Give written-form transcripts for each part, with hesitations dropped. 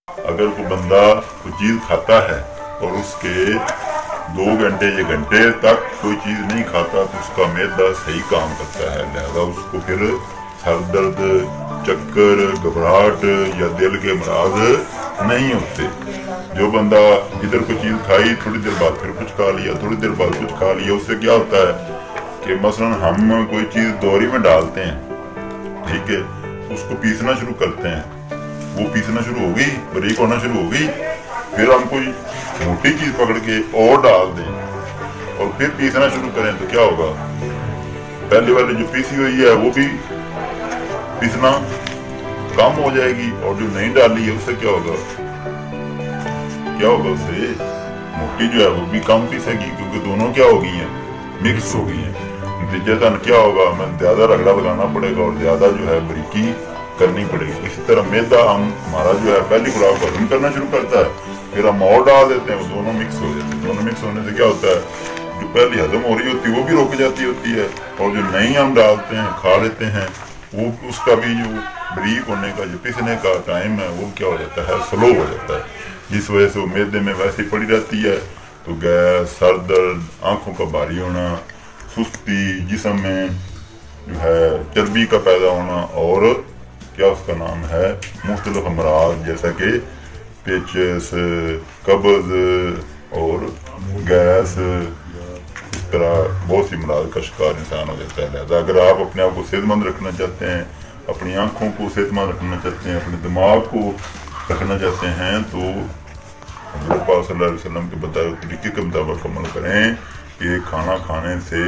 अगर कोई बंदा कोई चीज़ खाता है और उसके 2 घंटे या घंटे तक कोई चीज़ नहीं खाता तो उसका मैदा सही काम करता है, लिहाजा उसको फिर सर दर्द, चक्कर, घबराहट या दिल के अमराज नहीं होते। जो बंदा इधर कोई चीज़ खाई, थोड़ी देर बाद फिर कुछ खा लिया, थोड़ी देर बाद कुछ खा लिया, उससे क्या होता है कि मसलन हम कोई चीज़ दोहरी में डालते हैं, ठीक है, उसको पीसना शुरू करते हैं, वो पीसना शुरू हो गई, बारीक होना शुरू हो गई, फिर हम कोई मोटी चीज़ पकड़ के और डाल दें और फिर पीसना शुरू करें तो क्या होगा, पहले वाली जो पीसी हुई है वो भी पीसना कम हो जाएगी और जो नहीं डाली है उससे क्या होगा, उससे मोटी जो है वो भी कम पीसेगी, क्योंकि दोनों क्या हो गई हैं, मिक्स हो गई हैं। नतीजतन क्या होगा, हमें ज्यादा रगड़ा लगाना पड़ेगा और ज्यादा जो है बारीकी करनी पड़ेगी। इसी तरह मैदा हमारा जो है पहली खुराक को हजम करना शुरू करता है, फिर हम और डाल देते हैं, वो दोनों मिक्स हो जाते हैं। दोनों मिक्स होने से क्या होता है, जो पहली हजम हो रही होती है वो भी रुक जाती होती है और जो नहीं हम डालते हैं, खा लेते हैं, वो उसका भी जो बारीक होने का, जो पिसने का टाइम है वो क्या हो जाता है, स्लो हो जाता है, जिस वजह से वो मैदे में वैसे ही पड़ी रहती है। तो गैस, सर दर्द, आँखों का भारी होना, सुस्ती, जिस्म में जो है चर्बी का पैदा होना और क्या उसका नाम है, मुख्तलिफ अमराज जैसा कि पेचिस, कब्ज और गैस, इस तरह बहुत सी अमराज का शिकार इंसान हो जाता है। लिहाजा अगर आप अपने आप को सेहतमंद रखना चाहते हैं, अपनी आँखों को सेहतमंद रखना चाहते हैं, अपने दिमाग को रखना चाहते हैं, तो हज़रत पाक सल्लल्लाहु अलैहि वसल्लम के बताए हुए तरीके के मुताबिक अमल करें कि खाना खाने से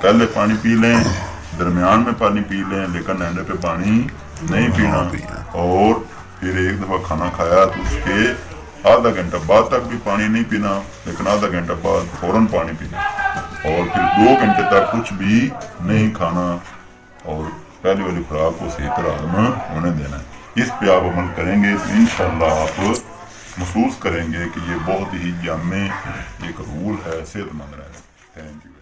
पहले पानी पी लें, दरमियान में पानी पी लें, लेकिन एंड पे पानी नहीं पीना, और फिर एक दफ़ा खाना खाया तो उसके आधा घंटा बाद तक भी पानी नहीं पीना, लेकिन आधा घंटा बाद फौरन पानी पीना, और फिर 2 घंटे तक कुछ भी नहीं खाना और पहली वाली खुराक को सही तरह हजम होने देना है। इस पे आप अमल करेंगे तो इंशाअल्लाह आप महसूस करेंगे कि ये बहुत ही जामे एक रूल है सेहतमंद रहने। Thank you.